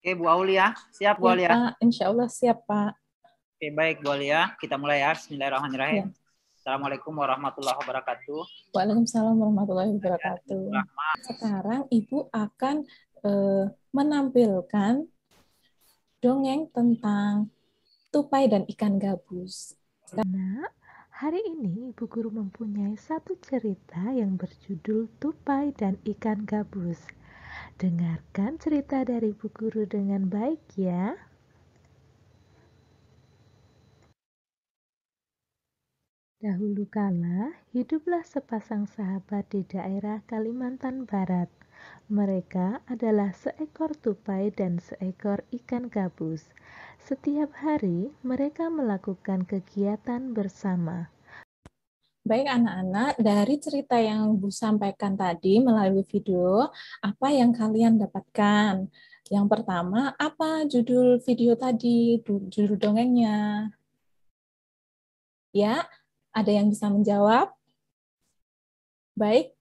Oke, Bu Aulia. Siap, Bu Ya, Aulia? Pak. Insya Allah siap, Pak. Oke, baik, Bu Aulia. Kita mulai ya. Bismillahirrahmanirrahim. Ya. Assalamualaikum warahmatullahi wabarakatuh. Waalaikumsalam warahmatullahi wabarakatuh. Sekarang Ibu akan menampilkan dongeng tentang tupai dan ikan gabus. Nah, hari ini Ibu Guru mempunyai satu cerita yang berjudul Tupai dan Ikan Gabus. Dengarkan cerita dari Ibu Guru dengan baik ya. Dahulu kala, hiduplah sepasang sahabat di daerah Kalimantan Barat. Mereka adalah seekor tupai dan seekor ikan gabus. Setiap hari mereka melakukan kegiatan bersama. Baik anak-anak, dari cerita yang Bu sampaikan tadi melalui video, apa yang kalian dapatkan? Yang pertama, apa judul video tadi, judul dongengnya? Ya, ada yang bisa menjawab? Baik,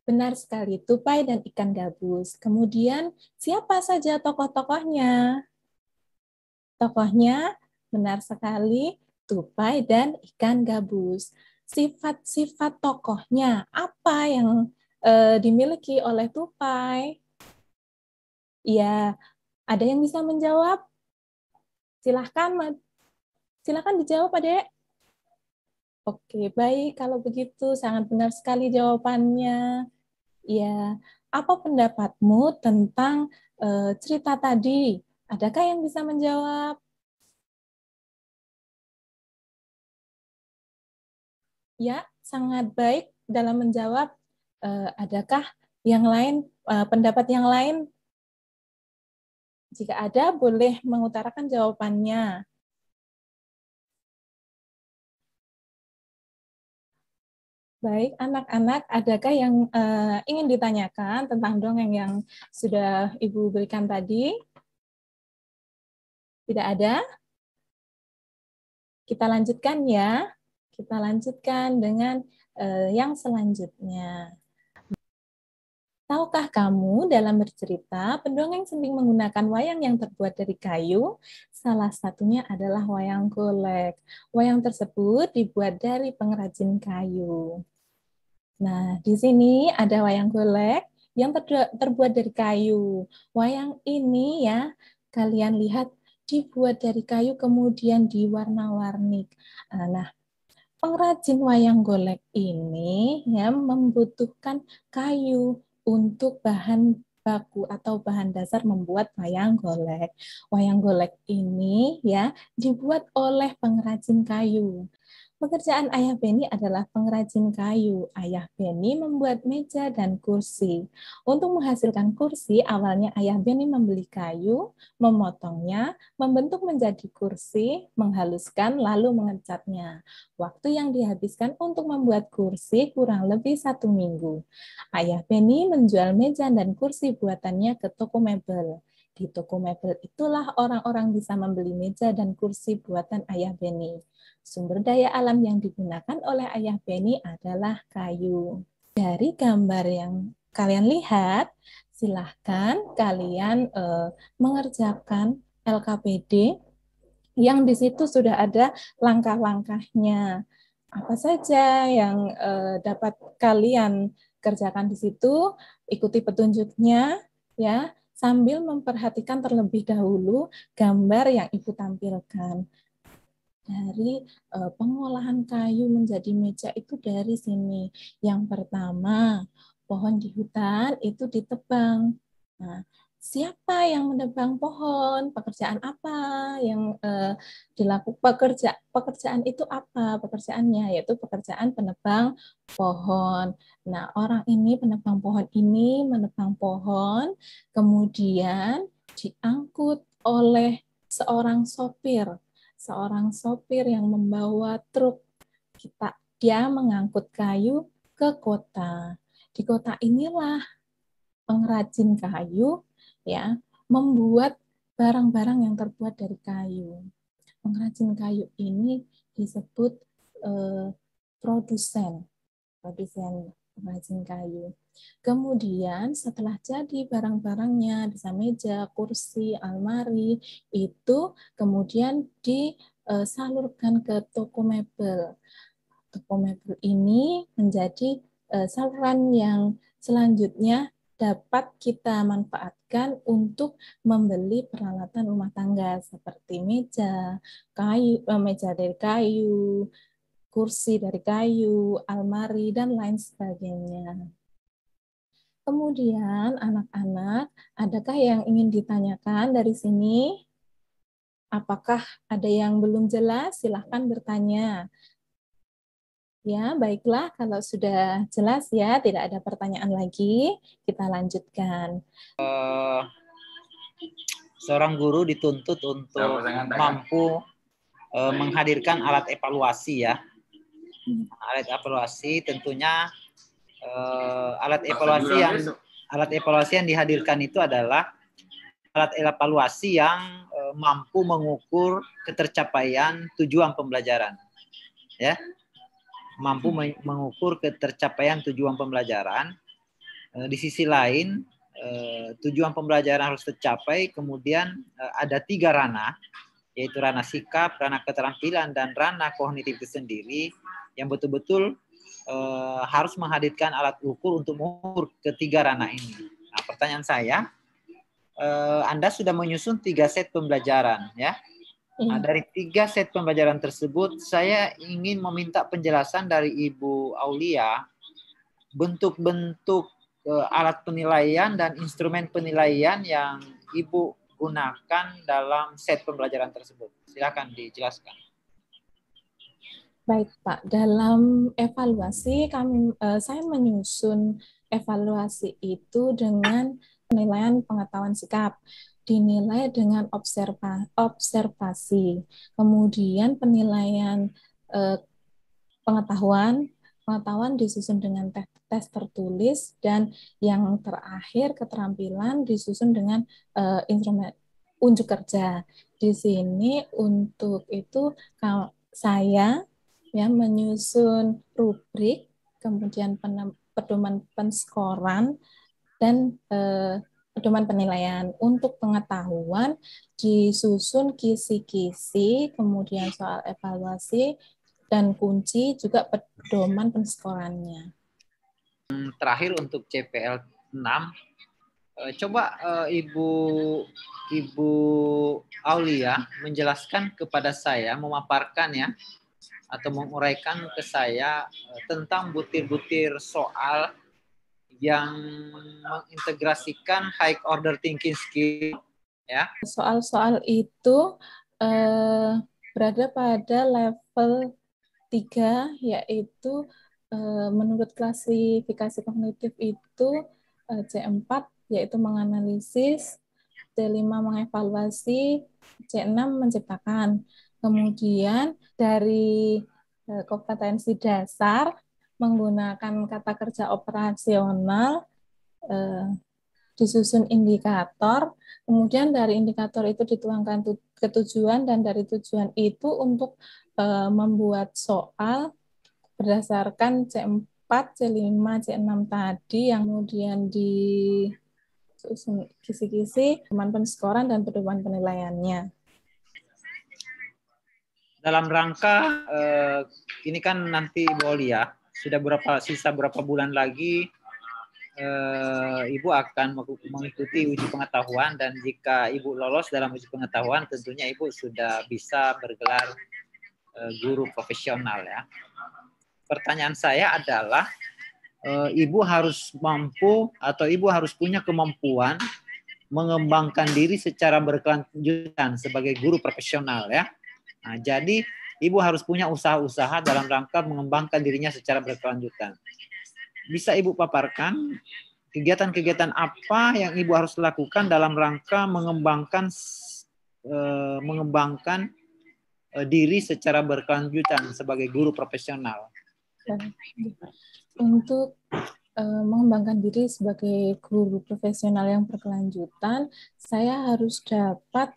benar sekali, tupai dan ikan gabus. Kemudian, siapa saja tokoh-tokohnya? Tokohnya, benar sekali, tupai dan ikan gabus. Sifat-sifat tokohnya, apa yang dimiliki oleh tupai? Ya, ada yang bisa menjawab? Silahkan dijawab, Adek. Oke, baik. Kalau begitu, sangat benar sekali jawabannya. Ya, apa pendapatmu tentang cerita tadi? Adakah yang bisa menjawab? Ya, sangat baik dalam menjawab. Adakah yang lain, pendapat yang lain? Jika ada, boleh mengutarakan jawabannya. Baik, anak-anak, adakah yang ingin ditanyakan tentang dongeng yang sudah Ibu berikan tadi? Tidak ada? Kita lanjutkan ya. Kita lanjutkan dengan yang selanjutnya. Tahukah kamu dalam bercerita, pendongeng sering menggunakan wayang yang terbuat dari kayu? Salah satunya adalah wayang golek. Wayang tersebut dibuat dari pengrajin kayu. Nah, di sini ada wayang golek yang terbuat dari kayu. Wayang ini ya, kalian lihat dibuat dari kayu kemudian diwarna-warni. Nah, pengrajin wayang golek ini ya membutuhkan kayu untuk bahan baku atau bahan dasar membuat wayang golek. Wayang golek ini ya dibuat oleh pengrajin kayu. Pekerjaan Ayah Beni adalah pengrajin kayu. Ayah Beni membuat meja dan kursi. Untuk menghasilkan kursi, awalnya Ayah Beni membeli kayu, memotongnya, membentuk menjadi kursi, menghaluskan, lalu mengecatnya. Waktu yang dihabiskan untuk membuat kursi kurang lebih 1 minggu. Ayah Beni menjual meja dan kursi buatannya ke toko mebel. Di toko mebel itulah orang-orang bisa membeli meja dan kursi buatan Ayah Beni. Sumber daya alam yang digunakan oleh Ayah Beni adalah kayu. Dari gambar yang kalian lihat, silahkan kalian mengerjakan LKPD yang di situ sudah ada langkah-langkahnya. Apa saja yang dapat kalian kerjakan di situ, ikuti petunjuknya ya, sambil memperhatikan terlebih dahulu gambar yang Ibu tampilkan. Dari pengolahan kayu menjadi meja itu dari sini. Yang pertama, pohon di hutan itu ditebang. Nah, siapa yang menebang pohon? Pekerjaan apa yang dilakukan? Pekerjaan itu apa? Pekerjaannya yaitu pekerjaan penebang pohon. Nah, orang ini penebang pohon ini menebang pohon, kemudian diangkut oleh seorang sopir yang membawa truk. Dia mengangkut kayu ke kota. Di kota inilah pengrajin kayu ya membuat barang-barang yang terbuat dari kayu. Pengrajin kayu ini disebut produsen pengrajin kayu. Kemudian setelah jadi barang-barangnya, bisa meja, kursi, almari, itu kemudian disalurkan ke toko mebel. Toko mebel ini menjadi saluran yang selanjutnya dapat kita manfaatkan untuk membeli peralatan rumah tangga seperti meja, meja dari kayu, kursi dari kayu, almari, dan lain sebagainya. Kemudian, anak-anak, adakah yang ingin ditanyakan dari sini? Apakah ada yang belum jelas? Silahkan bertanya. Ya, baiklah. Kalau sudah jelas ya, tidak ada pertanyaan lagi, kita lanjutkan. Seorang guru dituntut untuk mampu menghadirkan alat evaluasi ya. Alat evaluasi tentunya alat evaluasi yang dihadirkan itu adalah alat evaluasi yang mampu mengukur ketercapaian tujuan pembelajaran. Ya. Mampu mengukur ketercapaian tujuan pembelajaran. Di sisi lain, tujuan pembelajaran harus tercapai, kemudian ada 3 ranah, yaitu ranah sikap, ranah keterampilan, dan ranah kognitif itu sendiri, yang betul-betul harus menghadirkan alat ukur untuk mengukur ketiga ranah ini. Nah, pertanyaan saya, Anda sudah menyusun 3 set pembelajaran, ya? Nah, dari 3 set pembelajaran tersebut, saya ingin meminta penjelasan dari Ibu Aulia, bentuk-bentuk alat penilaian dan instrumen penilaian yang Ibu gunakan dalam set pembelajaran tersebut. Silakan dijelaskan. Baik, Pak. Dalam evaluasi saya menyusun evaluasi itu dengan penilaian pengetahuan sikap, dinilai dengan observasi, kemudian penilaian pengetahuan disusun dengan tes tertulis, dan yang terakhir keterampilan disusun dengan instrumen unjuk kerja. Di sini untuk itu saya ya menyusun rubrik, kemudian pedoman penskoran, dan pedoman penilaian. Untuk pengetahuan disusun kisi-kisi, kemudian soal evaluasi, dan kunci juga pedoman penskorannya. Terakhir untuk CPL 6, coba Ibu Aulia menjelaskan kepada saya, memaparkan ya, atau menguraikan ke saya tentang butir-butir soal yang mengintegrasikan high order thinking skill ya. Soal-soal itu berada pada level 3, yaitu menurut klasifikasi kognitif itu C4, yaitu menganalisis, C5 mengevaluasi, C6 menciptakan. Kemudian dari kompetensi dasar menggunakan kata kerja operasional, disusun indikator, kemudian dari indikator itu dituangkan ke tujuan, dan dari tujuan itu untuk membuat soal berdasarkan C4, C5, C6 tadi, yang kemudian disusun kisi-kisi, pedoman penskoran, dan pedoman penilaiannya. Dalam rangka ini kan nanti Ibu Aulia sudah sisa berapa bulan lagi Ibu akan mengikuti uji pengetahuan, dan jika Ibu lolos dalam uji pengetahuan, tentunya Ibu sudah bisa bergelar guru profesional ya. Pertanyaan saya adalah Ibu harus mampu atau Ibu harus punya kemampuan mengembangkan diri secara berkelanjutan sebagai guru profesional ya. Nah, jadi Ibu harus punya usaha-usaha dalam rangka mengembangkan dirinya secara berkelanjutan. Bisa Ibu paparkan kegiatan-kegiatan apa yang Ibu harus lakukan dalam rangka mengembangkan diri secara berkelanjutan sebagai guru profesional? Untuk mengembangkan diri sebagai guru profesional yang berkelanjutan, saya harus dapat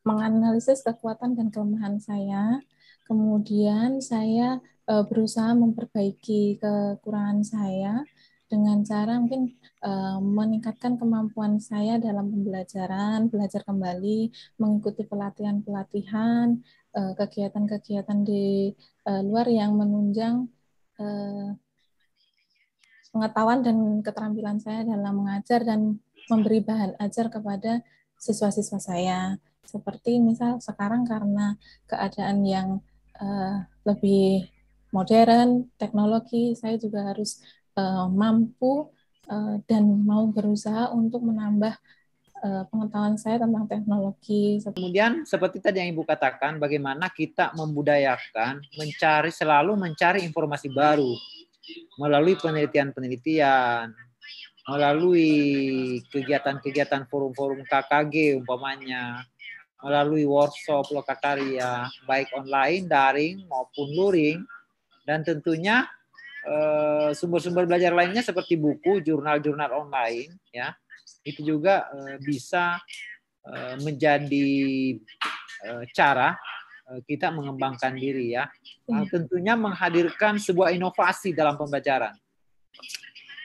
menganalisis kekuatan dan kelemahan saya. Kemudian saya berusaha memperbaiki kekurangan saya dengan cara mungkin meningkatkan kemampuan saya dalam pembelajaran, belajar kembali, mengikuti pelatihan-pelatihan, kegiatan-kegiatan di luar yang menunjang pengetahuan dan keterampilan saya dalam mengajar dan memberi bahan ajar kepada siswa-siswa saya. Seperti misal sekarang karena keadaan yang lebih modern, teknologi, saya juga harus mampu dan mau berusaha untuk menambah pengetahuan saya tentang teknologi. Kemudian seperti tadi yang Ibu katakan, bagaimana kita membudayakan selalu mencari informasi baru melalui penelitian-penelitian, melalui kegiatan-kegiatan forum-forum KKG umpamanya, melalui workshop lokakarya, baik online, daring maupun luring, dan tentunya sumber-sumber belajar lainnya seperti buku, jurnal-jurnal online, ya, itu juga bisa menjadi cara kita mengembangkan diri, ya. Tentunya menghadirkan sebuah inovasi dalam pembelajaran.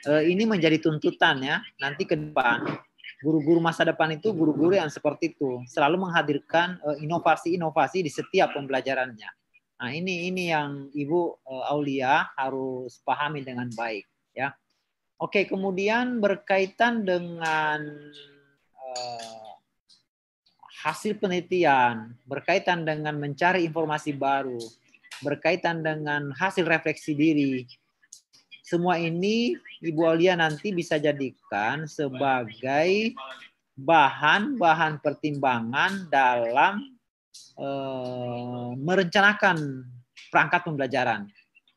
Ini menjadi tuntutan, ya, nanti ke depan. Guru-guru masa depan itu guru-guru yang seperti itu, selalu menghadirkan inovasi-inovasi di setiap pembelajarannya. Nah, ini yang Ibu Aulia harus pahami dengan baik, ya. Oke, kemudian berkaitan dengan hasil penelitian, berkaitan dengan mencari informasi baru, berkaitan dengan hasil refleksi diri. Semua ini Ibu Aulia nanti bisa jadikan sebagai bahan-bahan pertimbangan dalam merencanakan perangkat pembelajaran.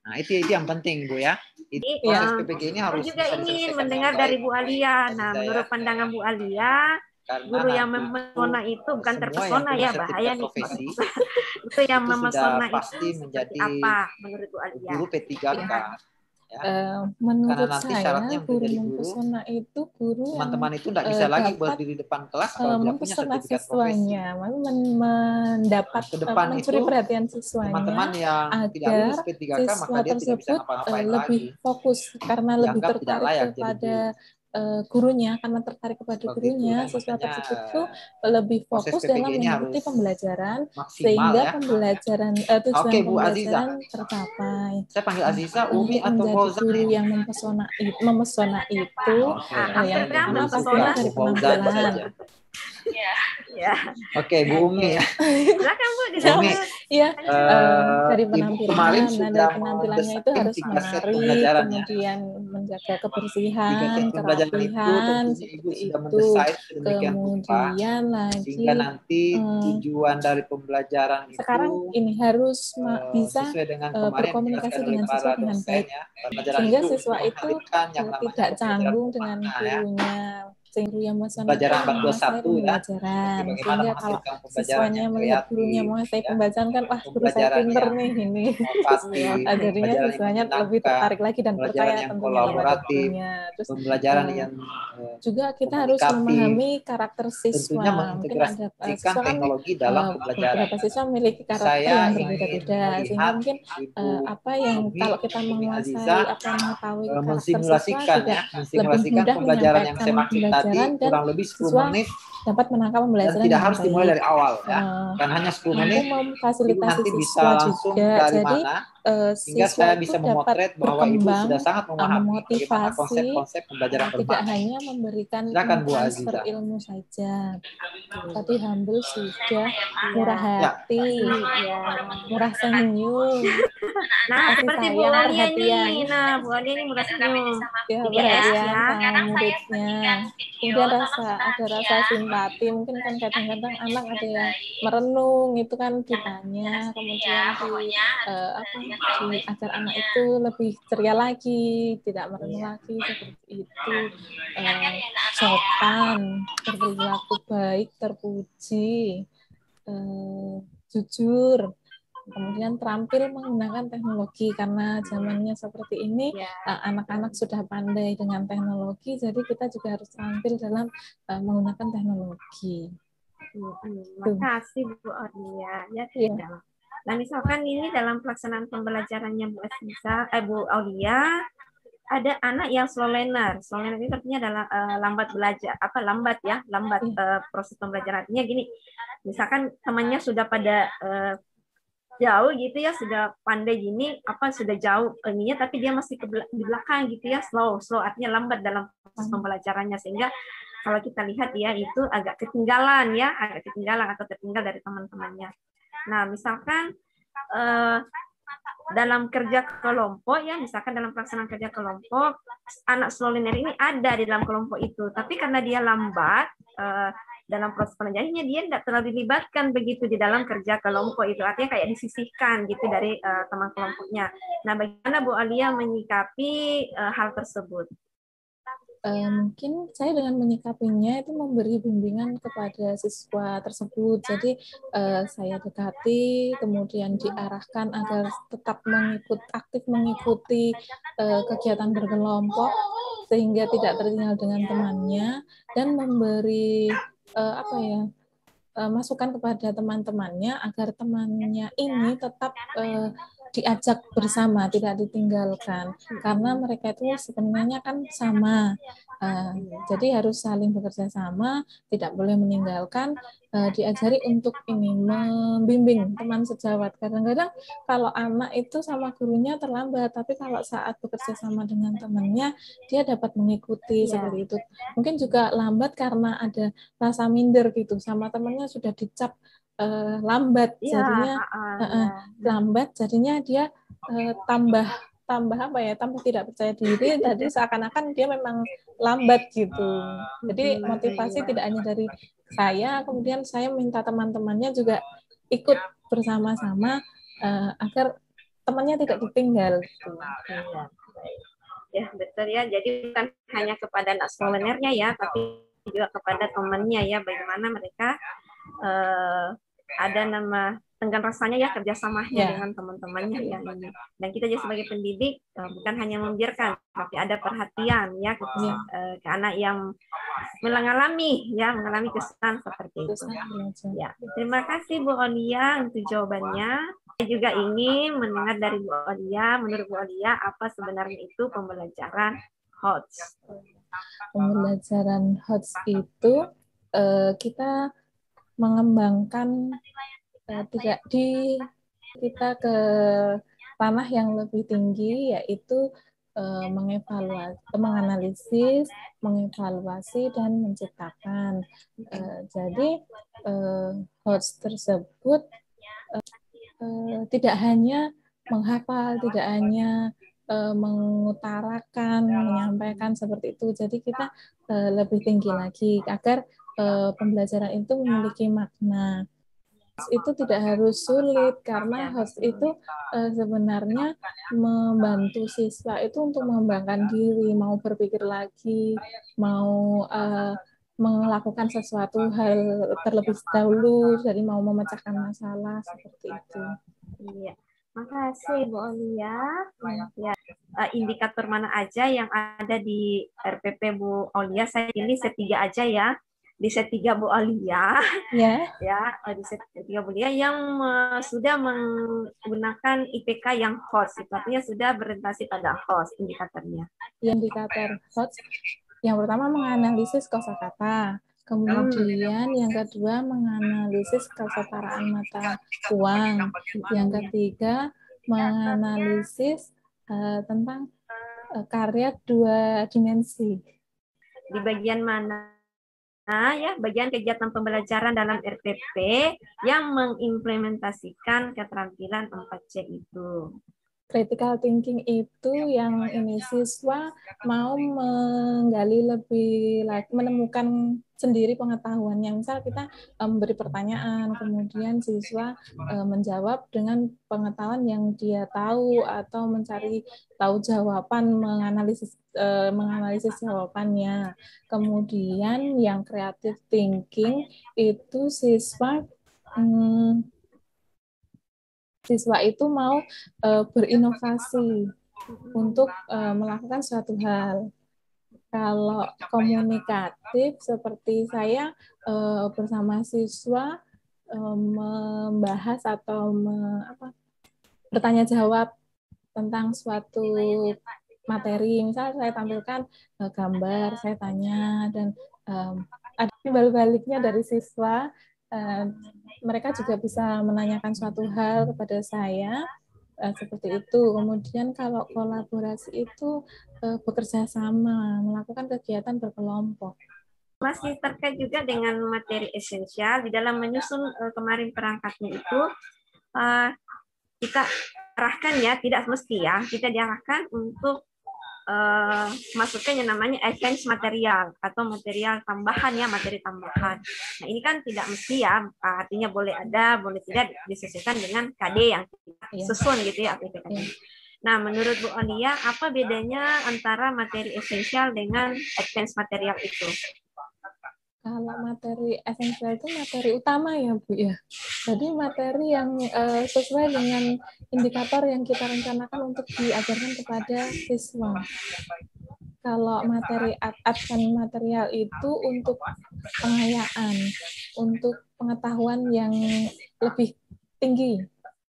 Nah, itu yang penting, Bu, ya. Proses PPG ini harus juga ingin mendengar dari Bu Alia. Nah, menurut pandangan Bu Alia, guru yang mempesona itu bukan terpesona, ya, bahaya nih. Itu yang mempesona itu seperti apa menurut Bu Alia? Guru P3K. Ya. Menurut saya guru mempesona itu guru teman-teman itu tidak bisa lagi berdiri di depan kelas kalau tidak punya sertifikat siswanya, mendapat mencuri perhatian siswanya, teman-teman yang tidak lulus P3K maka dia tidak bisa ngapa-ngapain lebih lagi. fokus karena lebih tertarik kepada gurunya, karena tertarik kepada gurunya, siswa tersebut tuh lebih fokus dalam mengikuti pembelajaran sehingga pembelajaran tujuan pembelajaran tercapai. Saya panggil Aziza, Umi atau Fauzan guru yang memesona itu yang pertama pastinya dari penampilan. Ya. Oke, Bu Umi. Silakan Bu, Umi. Ya, dari penampilan, dari penampilannya itu harus menarik, kemudian menjaga kebersihan, kerapihan, seperti itu. Kemudian lagi, sehingga nanti tujuan dari pembelajaran itu sekarang ini harus bisa berkomunikasi dengan siswa dengan baik, sehingga siswa itu tidak canggung dengan gurunya. Sehingga yang pembelajaran 421 pembelajaran. Sehingga kalau siswanya melihat gurunya menguasai pembelajaran kan, wah guru saya pinter nih ini. Jadinya siswanya lebih tertarik lagi dan percaya tentunya kepada gurunya. Terus pembelajaran yang juga kita harus memahami karakter siswa. Mungkin ada siswa kan teknologi dalam pembelajaran. Beberapa siswa memiliki karakter yang berbeda-beda. Sehingga mungkin apa yang kalau kita menguasai apa mengetahui karakter siswa juga lebih mudah menyampaikan pembelajaran dan kurang lebih 10 siswa menit dapat menangkap pembelajaran dan tidak harus dimulai dari awal, ya. Kan hanya 10 menit memfasilitasi nanti bisa siswa langsung juga. dari jadi mana sehingga saya bisa memotret bahwa Ibu sudah sangat memahami bagaimana konsep-konsep pembelajaran tidak bermakna. hanya memberikan transfer ilmu saja, tapi humble juga, murah hati, murah senyum. Nah, seperti Bu Alia nih. Nah, Bu Alia ini murah senyum. Ya, perhatian sama muridnya. Kemudian ada rasa simpati. Mungkin kan kadang-kadang anak ada yang merenung, itu kan ditanya, kemudian di agar anak itu lebih ceria lagi, tidak merenung lagi, seperti itu. Sopan, berperilaku baik, terpuji, jujur. Kemudian terampil menggunakan teknologi, karena zamannya seperti ini, anak-anak sudah pandai dengan teknologi, jadi kita juga harus terampil dalam menggunakan teknologi. Terima kasih Bu Aulia. Ya. Nah, misalkan ini dalam pelaksanaan pembelajarannya Bu Aulia, ada anak yang slow learner. Slow learner itu artinya adalah lambat belajar, lambat proses pembelajaran. Artinya gini, misalkan temannya sudah pada jauh gitu ya, sudah pandai gini, sudah jauh ininya, tapi dia masih di belakang gitu ya, slow artinya lambat dalam proses pembelajarannya, sehingga kalau kita lihat dia itu agak ketinggalan atau tertinggal dari teman-temannya. Nah, misalkan dalam kerja kelompok ya, misalkan dalam pelaksanaan kerja kelompok, anak slow learner ini ada di dalam kelompok itu, tapi karena dia lambat dalam proses pelajarannya, dia tidak terlalu dilibatkan begitu di dalam kerja kelompok itu, artinya kayak disisihkan gitu dari teman kelompoknya. Nah, bagaimana Bu Aulia menyikapi hal tersebut? Mungkin saya dengan menyikapinya itu memberi bimbingan kepada siswa tersebut. Jadi saya dekati, kemudian diarahkan agar tetap aktif mengikuti kegiatan berkelompok sehingga tidak tertinggal dengan temannya, dan memberi masukan kepada teman-temannya agar temannya ini tetap diajak bersama, tidak ditinggalkan, karena mereka itu sebenarnya kan sama, jadi harus saling bekerja sama, tidak boleh meninggalkan, diajari untuk ini membimbing teman sejawat. Kadang-kadang kalau anak itu sama gurunya terlambat, tapi kalau saat bekerja sama dengan temannya dia dapat mengikuti seperti itu. Mungkin juga lambat karena ada rasa minder gitu, sama temannya sudah dicap lambat, jadinya lambat, jadinya dia tambah tidak percaya diri, jadi seakan-akan dia memang lambat gitu. Jadi motivasi tidak hanya dari saya, kemudian saya minta teman-temannya juga ikut bersama-sama agar temannya tidak ditinggal gitu. Ya, betul ya. Jadi bukan hanya kepada anak slow learner-nya ya, tapi juga kepada temannya ya, bagaimana mereka ada tenggang rasanya ya, kerjasamanya dengan teman-temannya ya ini. Dan kita juga sebagai pendidik bukan hanya membiarkan, tapi ada perhatian ya ke anak yang mengalami kesulitan seperti itu. Ya, terima kasih Bu Aulia untuk jawabannya. Saya juga ingin mendengar dari Bu Aulia, menurut Bu Aulia apa sebenarnya itu pembelajaran HOTS? Pembelajaran HOTS itu kita mengembangkan kita ke ranah yang lebih tinggi, yaitu menganalisis, mengevaluasi, dan menciptakan. Jadi HOTS tersebut tidak hanya menghafal, tidak hanya mengutarakan, menyampaikan seperti itu. Jadi kita lebih tinggi lagi agar pembelajaran itu memiliki makna. Itu tidak harus sulit, karena HOTS itu sebenarnya membantu siswa itu untuk mengembangkan diri, mau berpikir lagi, mau melakukan sesuatu hal terlebih dahulu, jadi mau memecahkan masalah seperti itu. Iya. Makasih Bu Aulia. Ya, indikator mana aja yang ada di RPP Bu Aulia? Saya pilih set 3 aja ya. Di set 3 Bu Aulia, di set 3 Bu Aulia yang sudah menggunakan IPK yang HOTS, artinya sudah berorientasi pada HOTS indikatornya. Indikator HOTS yang pertama menganalisis kosakata, kemudian yang kedua menganalisis kesetaraan mata uang, yang ketiga menganalisis tentang karya 2 dimensi. Di bagian mana ya, bagian kegiatan pembelajaran dalam RPP yang mengimplementasikan keterampilan 4C itu. Critical thinking itu yang ini siswa mau menggali lebih lagi, menemukan sendiri pengetahuannya. Misal kita memberi pertanyaan, kemudian siswa menjawab dengan pengetahuan yang dia tahu, atau mencari tahu jawaban, menganalisis jawabannya. Kemudian yang creative thinking itu siswa itu mau berinovasi untuk melakukan suatu hal. Kalau komunikatif seperti saya bersama siswa membahas atau bertanya jawab tentang suatu materi. Misal saya tampilkan gambar, saya tanya, dan ada balik-baliknya dari siswa. Mereka juga bisa menanyakan suatu hal kepada saya, seperti itu. Kemudian kalau kolaborasi itu bekerja sama, melakukan kegiatan berkelompok. Masih terkait juga dengan materi esensial, di dalam menyusun kemarin perangkatnya itu, kita arahkan ya, tidak mesti ya, kita diarahkan untuk masukkan yang namanya advance material atau material tambahan ya, materi tambahan. Nah ini kan tidak mesti ya, artinya boleh ada, boleh tidak, disesuaikan dengan KD yang kita susun gitu ya. Nah menurut Bu Olia, apa bedanya antara materi esensial dengan advance material itu? Kalau materi esensial itu materi utama ya Bu ya. Jadi materi yang sesuai dengan indikator yang kita rencanakan untuk diajarkan kepada siswa. Kalau materi advance material itu untuk pengayaan, untuk pengetahuan yang lebih tinggi.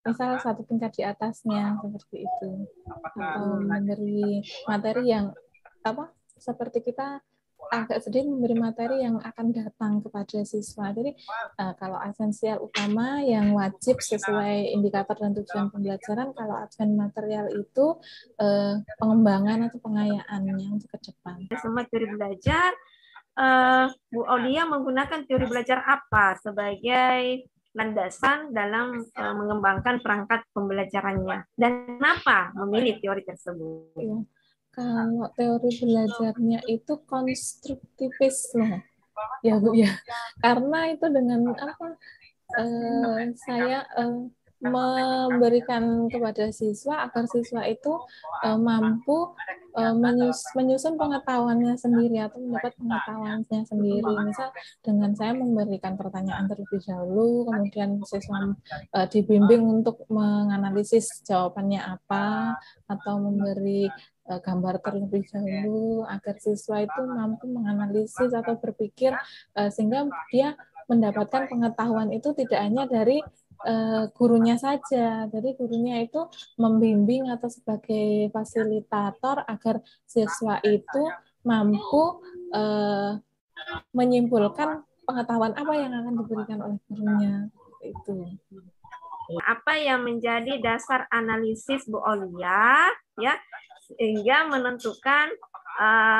Misal satu tingkat di atasnya seperti itu. Atau memberi materi yang seperti kita agak sedikit memberi materi yang akan datang kepada siswa. Jadi kalau esensial utama yang wajib sesuai indikator dan tujuan pembelajaran, kalau advance material itu pengembangan atau pengayaannya untuk ke depan. Semua teori belajar, Bu Aulia menggunakan teori belajar apa sebagai landasan dalam mengembangkan perangkat pembelajarannya, dan kenapa memilih teori tersebut? Ya. Kalau teori belajarnya itu konstruktivis loh, ya Bu ya. Karena itu dengan saya memberikan kepada siswa agar siswa itu mampu menyusun pengetahuannya sendiri atau mendapat pengetahuannya sendiri. Misal dengan saya memberikan pertanyaan terlebih dahulu, kemudian siswa dibimbing untuk menganalisis jawabannya apa, atau memberi gambar terlebih dahulu agar siswa itu mampu menganalisis atau berpikir sehingga dia mendapatkan pengetahuan itu tidak hanya dari gurunya saja. Jadi gurunya itu membimbing atau sebagai fasilitator agar siswa itu mampu menyimpulkan pengetahuan apa yang akan diberikan oleh gurunya. Itu. Apa yang menjadi dasar analisis Bu Aulia ya sehingga menentukan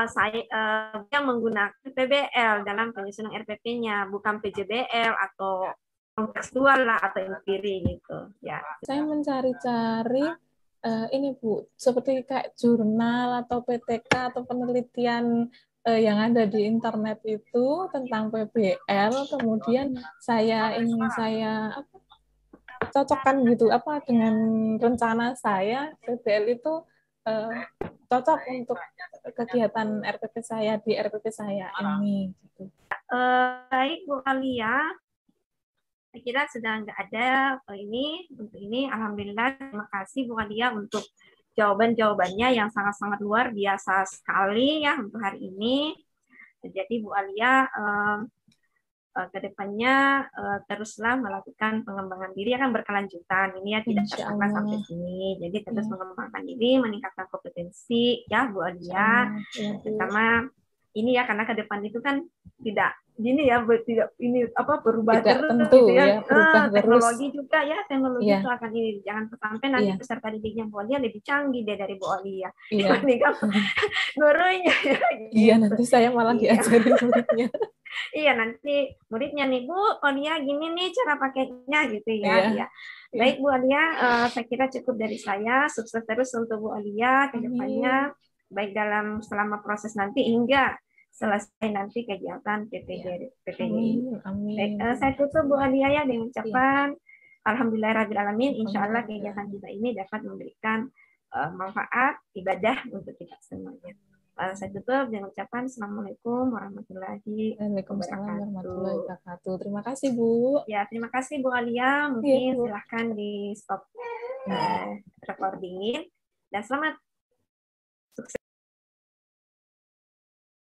saya menggunakan PBL dalam penyusunan RPP-nya, bukan PJBL atau kontekstual lah atau empiri gitu ya. Saya mencari-cari ini Bu, seperti kayak jurnal atau PTK atau penelitian yang ada di internet itu tentang PBL, kemudian saya cocokkan gitu dengan rencana saya. PBL itu cocok untuk kegiatan RPP saya di RPP saya ini. Gitu. Baik Bu Alia, saya kira sudah nggak ada ini untuk ini. Alhamdulillah, terima kasih Bu Alia untuk jawaban-jawabannya yang sangat-sangat luar biasa sekali ya untuk hari ini. Jadi Bu Alia kedepannya teruslah melakukan pengembangan diri, akan berkelanjutan ini ya, tidak sampai sini. Jadi terus mengembangkan diri, meningkatkan kompetensi ya Bu Alia, terutama ini ya, karena ke depan itu kan tidak gini ya, tidak ini berubah tidak terus tentu, gitu ya, teknologi terus. juga ya, teknologi itu akan ini, jangan sampai nanti peserta didiknya Bu Alia lebih canggih dari Bu Alia dibandingkan gurunya. Iya, nanti saya malah diajarin muridnya. Iya, nanti muridnya nih, Bu Aulia gini nih cara pakainya gitu ya. Baik Bu Aulia, saya kira cukup dari saya. Sukses terus untuk Bu Aulia ke depannya, baik dalam selama proses nanti hingga selesai nanti kegiatan PPG. Baik, saya tutup Bu Aulia ya dengan ucapan Alhamdulillahirabbil alamin. Insyaallah kegiatan kita ini dapat memberikan manfaat ibadah untuk kita semuanya. Saya tutup dengan ucapan Assalamualaikum warahmatullahi wabarakatuh. Terima kasih Bu. Ya, terima kasih Bu Alia. Mungkin silahkan di stop recordingin dan selamat sukses.